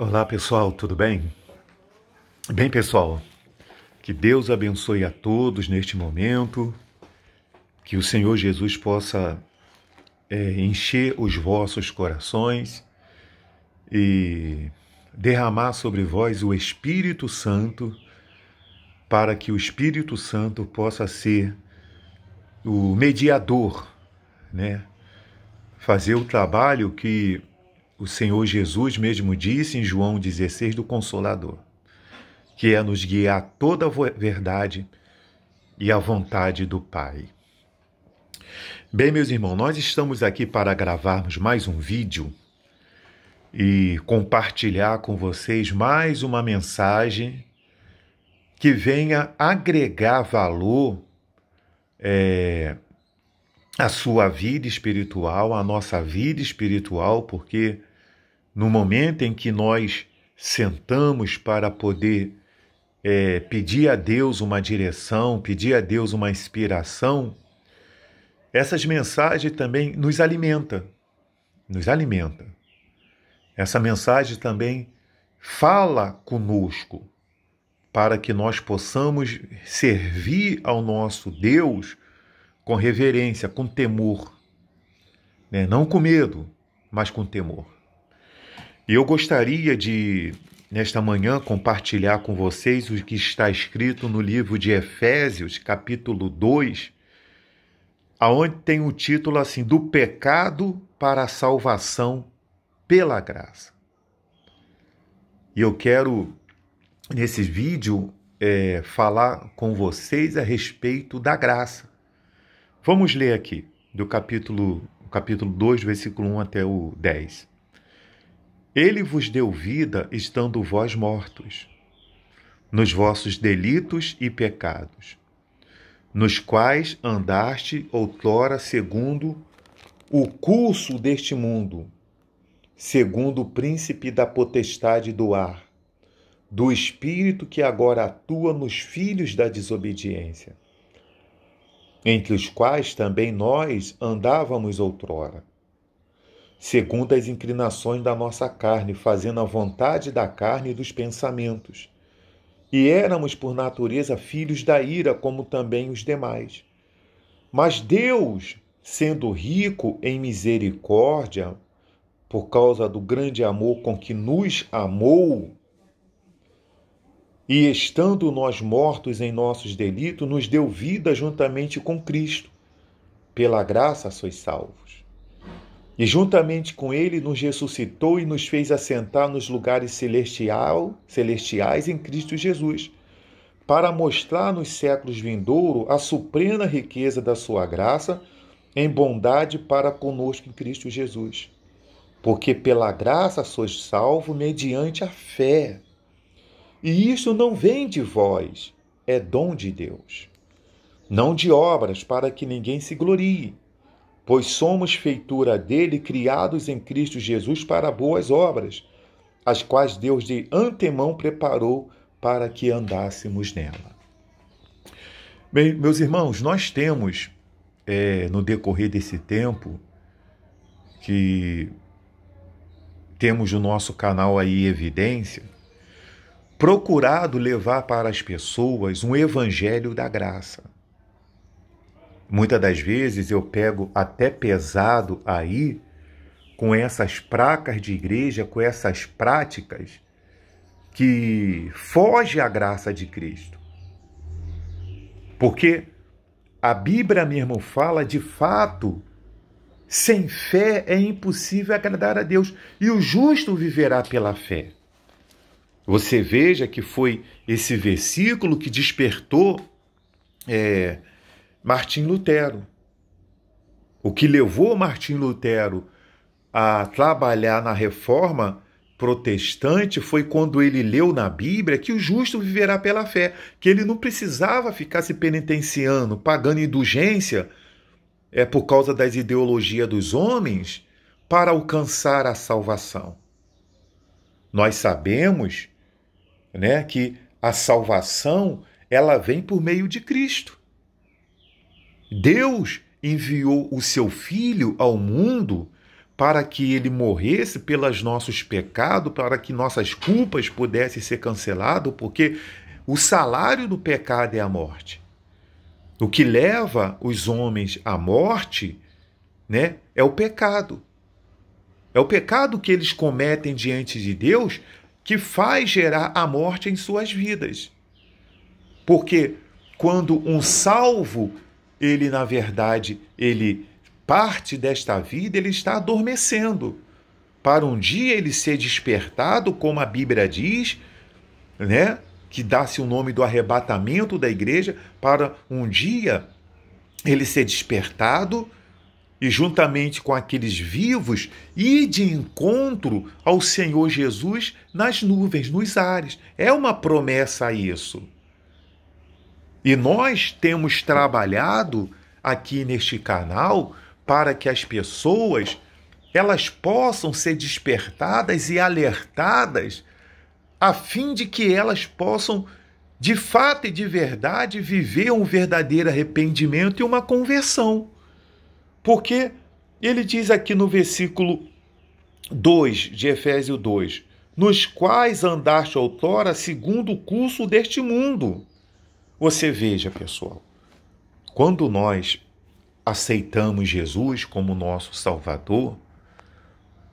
Olá pessoal, tudo bem? Bem, pessoal, que Deus abençoe a todos neste momento, que o Senhor Jesus possa encher os vossos corações e derramar sobre vós o Espírito Santo, para que o Espírito Santo possa ser o mediador, né? Fazer o trabalho que o Senhor Jesus mesmo disse em João 16 do Consolador, que é nos guiar a toda a verdade e a vontade do Pai. Bem, meus irmãos, nós estamos aqui para gravarmos mais um vídeo e compartilhar com vocês mais uma mensagem que venha agregar valor à sua vida espiritual, à nossa vida espiritual, porque no momento em que nós sentamos para poder pedir a Deus uma direção, pedir a Deus uma inspiração, essas mensagens também nos alimentam, Essa mensagem também fala conosco para que nós possamos servir ao nosso Deus com reverência, com temor, né? Não com medo, mas com temor. E eu gostaria de, nesta manhã, compartilhar com vocês o que está escrito no livro de Efésios, capítulo 2, aonde tem o título assim, do pecado para a salvação pela graça. E eu quero, nesse vídeo, falar com vocês a respeito da graça. Vamos ler aqui, do capítulo 2, versículo 1 até o 10. Ele vos deu vida, estando vós mortos, nos vossos delitos e pecados, nos quais andaste outrora segundo o curso deste mundo, segundo o príncipe da potestade do ar, do espírito que agora atua nos filhos da desobediência, entre os quais também nós andávamos outrora, segundo as inclinações da nossa carne, fazendo a vontade da carne e dos pensamentos. E éramos, por natureza, filhos da ira, como também os demais. Mas Deus, sendo rico em misericórdia, por causa do grande amor com que nos amou, e estando nós mortos em nossos delitos, nos deu vida juntamente com Cristo. Pela graça sois salvos. E juntamente com ele nos ressuscitou e nos fez assentar nos lugares celestiais em Cristo Jesus, para mostrar nos séculos vindouros a suprema riqueza da sua graça em bondade para conosco em Cristo Jesus. Porque pela graça sois salvos mediante a fé. E isso não vem de vós, é dom de Deus. Não de obras, para que ninguém se glorie. Pois somos feitura dele, criados em Cristo Jesus para boas obras, as quais Deus de antemão preparou para que andássemos nela. Bem, meus irmãos, nós temos, no decorrer desse tempo, que temos o nosso canal aí Evidência, procurado levar para as pessoas um evangelho da graça. Muitas das vezes eu pego até pesado aí com essas placas de igreja, com essas práticas que fogem à graça de Cristo. Porque a Bíblia mesmo fala, de fato, sem fé é impossível agradar a Deus, e o justo viverá pela fé. Você veja que foi esse versículo que despertou Martim Lutero. O que levou Martim Lutero a trabalhar na reforma protestante foi quando ele leu na Bíblia que o justo viverá pela fé, que ele não precisava ficar se penitenciando, pagando indulgência por causa das ideologias dos homens para alcançar a salvação. Nós sabemos, né, que a salvação ela vem por meio de Cristo. Deus enviou o seu Filho ao mundo para que ele morresse pelos nossos pecados, para que nossas culpas pudessem ser canceladas, porque o salário do pecado é a morte. O que leva os homens à morte, né, é o pecado. É o pecado que eles cometem diante de Deus que faz gerar a morte em suas vidas. Porque quando um salvo, ele, na verdade, ele parte desta vida, ele está adormecendo, para um dia ele ser despertado, como a Bíblia diz, né? Que dá-se o nome do arrebatamento da igreja, para um dia ele ser despertado e, juntamente com aqueles vivos, ir de encontro ao Senhor Jesus nas nuvens, nos ares. É uma promessa a isso. E nós temos trabalhado aqui neste canal para que as pessoas elas possam ser despertadas e alertadas a fim de que elas possam, de fato e de verdade, viver um verdadeiro arrependimento e uma conversão. Porque ele diz aqui no versículo 2 de Efésios 2, nos quais andaste outrora segundo o curso deste mundo. Você veja, pessoal, quando nós aceitamos Jesus como nosso Salvador,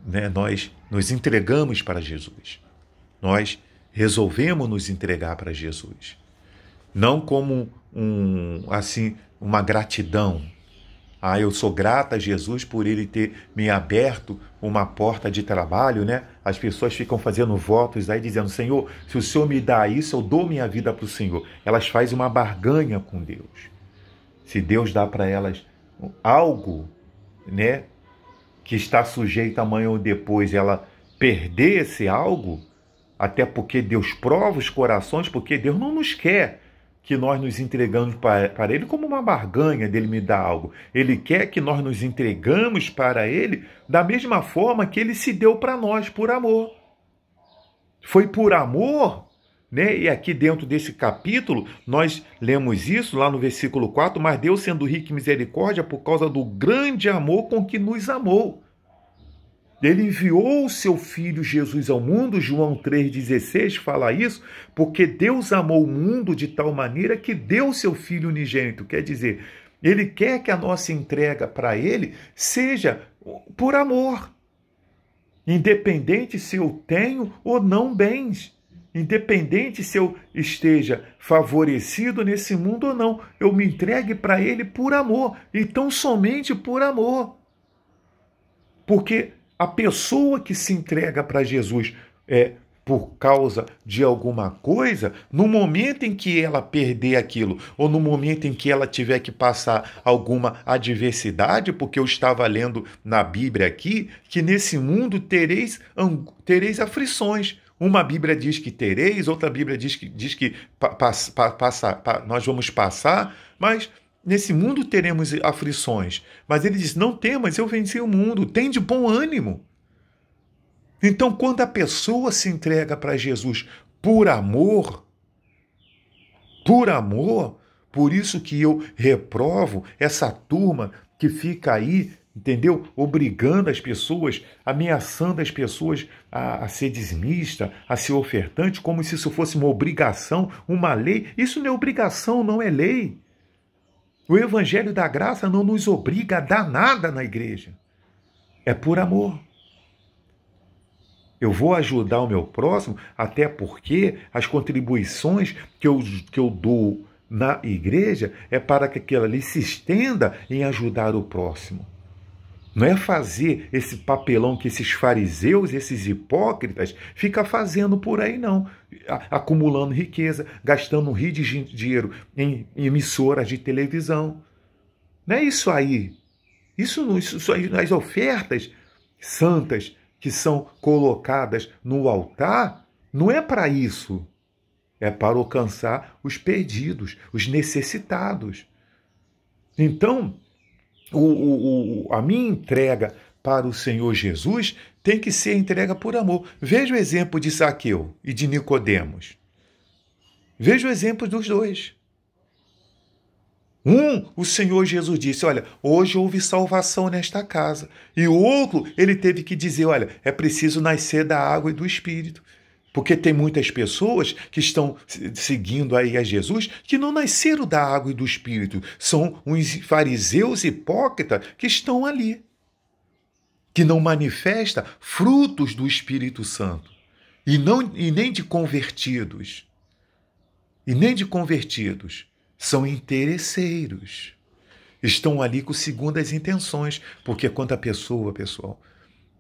né, nós nos entregamos para Jesus. Nós resolvemos nos entregar para Jesus. Não como uma gratidão. Eu sou grata a Jesus por ele ter me aberto uma porta de trabalho, né? As pessoas ficam fazendo votos aí dizendo, Senhor, se o Senhor me dá isso, eu dou minha vida para o Senhor. Elas fazem uma barganha com Deus. Se Deus dá para elas algo, né, que está sujeito amanhã ou depois ela perder esse algo, até porque Deus prova os corações, porque Deus não nos quer que nós nos entregamos para Ele como uma barganha dele me dar algo. Ele quer que nós nos entregamos para Ele da mesma forma que Ele se deu para nós, por amor. Foi por amor, né? E aqui dentro desse capítulo, nós lemos isso lá no versículo 4, mas Deus, sendo rico em misericórdia, por causa do grande amor com que nos amou. Ele enviou o seu Filho Jesus ao mundo, João 3,16 fala isso, porque Deus amou o mundo de tal maneira que deu o seu Filho unigênito. Quer dizer, Ele quer que a nossa entrega para Ele seja por amor. Independente se eu tenho ou não bens. Independente se eu esteja favorecido nesse mundo ou não. Eu me entregue para Ele por amor. Então, somente por amor. Porque a pessoa que se entrega para Jesus por causa de alguma coisa, no momento em que ela perder aquilo, ou no momento em que ela tiver que passar alguma adversidade, porque eu estava lendo na Bíblia aqui, que nesse mundo tereis aflições. Uma Bíblia diz que tereis, outra Bíblia diz que nós vamos passar, mas nesse mundo teremos aflições. Mas ele diz, não temas, eu venci o mundo, tem de bom ânimo. Então, quando a pessoa se entrega para Jesus por amor, por isso que eu reprovo essa turma que fica aí, entendeu? Obrigando as pessoas, ameaçando as pessoas a ser dizimista, a ser ofertante, como se isso fosse uma obrigação, uma lei. Isso não é obrigação, não é lei. O Evangelho da Graça não nos obriga a dar nada na igreja. É por amor. Eu vou ajudar o meu próximo, até porque as contribuições que eu dou na igreja é para que aquilo ali se estenda em ajudar o próximo. Não é fazer esse papelão que esses fariseus, esses hipócritas, ficam fazendo por aí, não. Acumulando riqueza, gastando um rio de dinheiro em emissoras de televisão. Não é isso aí. Isso aí, nas ofertas santas que são colocadas no altar, não é para isso. É para alcançar os perdidos, os necessitados. Então, a minha entrega para o Senhor Jesus tem que ser entrega por amor. Veja o exemplo de Zaqueu e de Nicodemos. Veja o exemplo dos dois. O Senhor Jesus disse, olha, hoje houve salvação nesta casa. E o outro, ele teve que dizer, olha, é preciso nascer da água e do Espírito. Porque tem muitas pessoas que estão seguindo aí a Jesus que não nasceram da água e do Espírito. São uns fariseus hipócritas que estão ali, que não manifestam frutos do Espírito Santo. E nem de convertidos. São interesseiros. Estão ali com segundas intenções. Porque quando a pessoa, pessoal,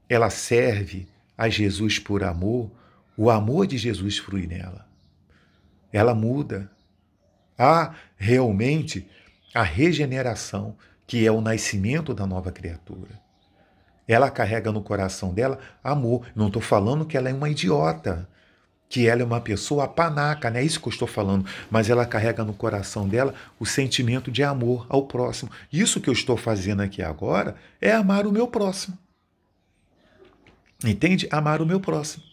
ela serve a Jesus por amor, o amor de Jesus flui nela. Ela muda. Há realmente a regeneração, que é o nascimento da nova criatura. Ela carrega no coração dela amor. Não estou falando que ela é uma idiota, que ela é uma pessoa panaca, não é isso que eu estou falando, mas ela carrega no coração dela o sentimento de amor ao próximo. Isso que eu estou fazendo aqui agora é amar o meu próximo. Entende? Amar o meu próximo.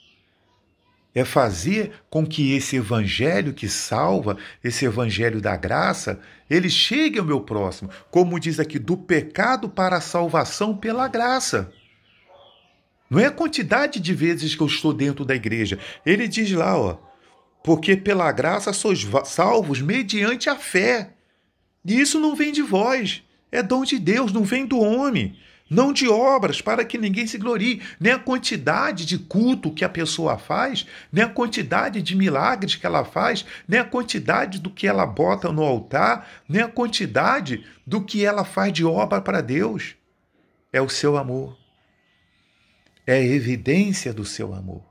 É fazer com que esse evangelho que salva, esse evangelho da graça, ele chegue ao meu próximo. Como diz aqui, do pecado para a salvação pela graça. Não é a quantidade de vezes que eu estou dentro da igreja. Ele diz lá, ó, porque pela graça sois salvos mediante a fé. E isso não vem de vós, é dom de Deus, não vem do homem. Não de obras, para que ninguém se glorie. Nem a quantidade de culto que a pessoa faz, nem a quantidade de milagres que ela faz, nem a quantidade do que ela bota no altar, nem a quantidade do que ela faz de obra para Deus. É o seu amor. É a evidência do seu amor.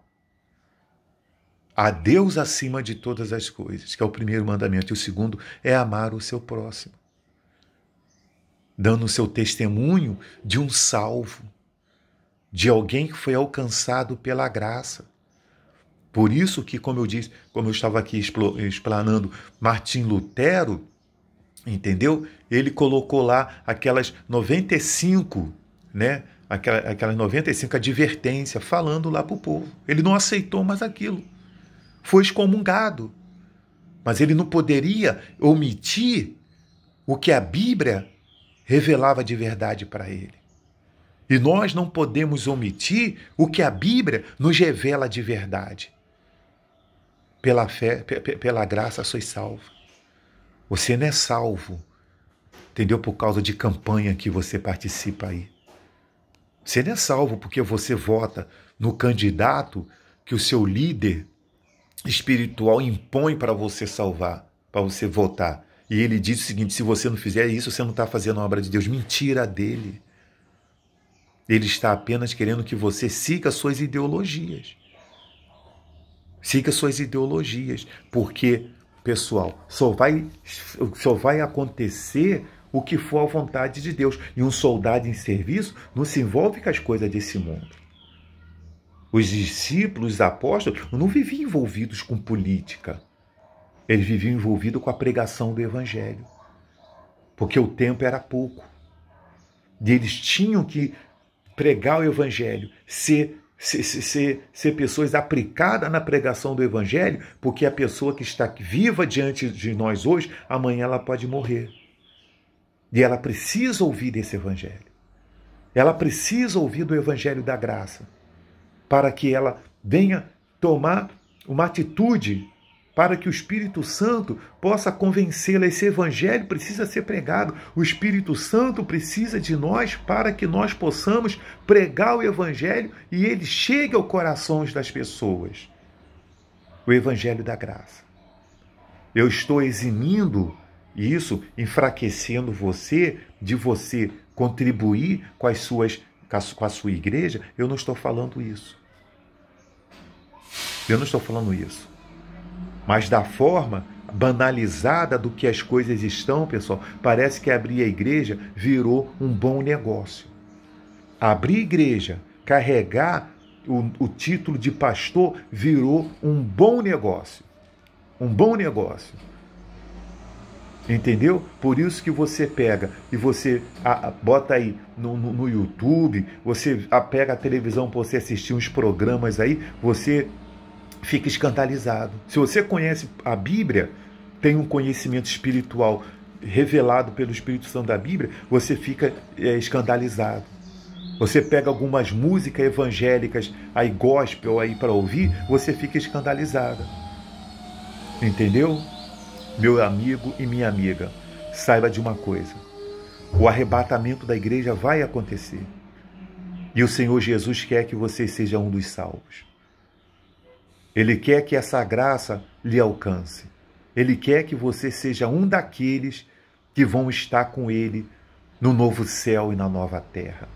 A Deus acima de todas as coisas, que é o primeiro mandamento. E o segundo é amar o seu próximo, dando o seu testemunho de um salvo, de alguém que foi alcançado pela graça. Por isso que, como eu disse, como eu estava aqui explanando, Martim Lutero, entendeu? Ele colocou lá aquelas 95, né? Aquelas 95 advertências, falando lá para o povo. Ele não aceitou mais aquilo. Foi excomungado. Mas ele não poderia omitir o que a Bíblia revelava de verdade para ele. E nós não podemos omitir o que a Bíblia nos revela de verdade. Pela fé, pela graça, sois salvo. Você não é salvo, entendeu? Por causa de campanha que você participa aí. Você não é salvo porque você vota no candidato que o seu líder espiritual impõe para você salvar, para você votar. E ele diz o seguinte, se você não fizer isso, você não está fazendo a obra de Deus. Mentira dele. Ele está apenas querendo que você siga suas ideologias. Siga suas ideologias. Porque, pessoal, só vai acontecer o que for a vontade de Deus. E um soldado em serviço não se envolve com as coisas desse mundo. Os discípulos, os apóstolos, não viviam envolvidos com política. Eles viviam envolvidos com a pregação do Evangelho. Porque o tempo era pouco. E eles tinham que pregar o Evangelho, ser pessoas aplicadas na pregação do Evangelho, porque a pessoa que está viva diante de nós hoje, amanhã ela pode morrer. E ela precisa ouvir desse Evangelho. Ela precisa ouvir do Evangelho da graça, para que ela venha tomar uma atitude, para que o Espírito Santo possa convencê-la. Esse Evangelho precisa ser pregado. O Espírito Santo precisa de nós para que nós possamos pregar o Evangelho e ele chegue aos corações das pessoas. O Evangelho da graça. Eu estou eximindo isso, enfraquecendo você, de você contribuir com a sua igreja. Eu não estou falando isso. Eu não estou falando isso. Mas da forma banalizada do que as coisas estão, pessoal, parece que abrir a igreja virou um bom negócio. Abrir igreja, carregar o título de pastor virou um bom negócio. Um bom negócio. Entendeu? Por isso que você pega e você bota aí no YouTube, você pega a televisão para você assistir uns programas aí, você fica escandalizado. Se você conhece a Bíblia, tem um conhecimento espiritual revelado pelo Espírito Santo da Bíblia, você fica escandalizado. Você pega algumas músicas evangélicas, aí gospel aí para ouvir, você fica escandalizada. Entendeu? Meu amigo e minha amiga, saiba de uma coisa. O arrebatamento da igreja vai acontecer. E o Senhor Jesus quer que você seja um dos salvos. Ele quer que essa graça lhe alcance. Ele quer que você seja um daqueles que vão estar com Ele no novo céu e na nova terra.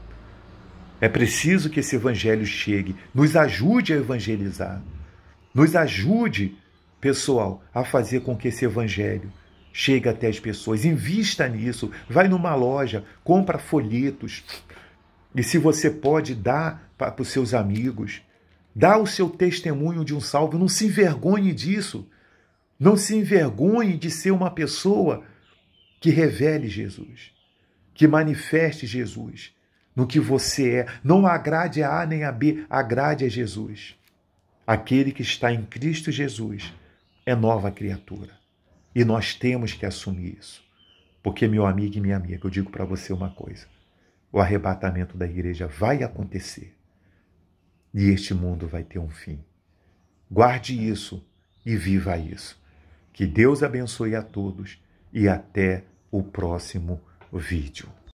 É preciso que esse evangelho chegue. Nos ajude a evangelizar. Nos ajude, pessoal, a fazer com que esse evangelho chegue até as pessoas. Invista nisso. Vai numa loja, compra folhetos. E se você pode, dá para os seus amigos. Dá o seu testemunho de um salvo. Não se envergonhe disso. Não se envergonhe de ser uma pessoa que revele Jesus, que manifeste Jesus no que você é. Não agrade a A nem a B, agrade a Jesus. Aquele que está em Cristo Jesus é nova criatura. E nós temos que assumir isso. Porque, meu amigo e minha amiga, eu digo para você uma coisa. O arrebatamento da igreja vai acontecer. E este mundo vai ter um fim. Guarde isso e viva isso. Que Deus abençoe a todos e até o próximo vídeo.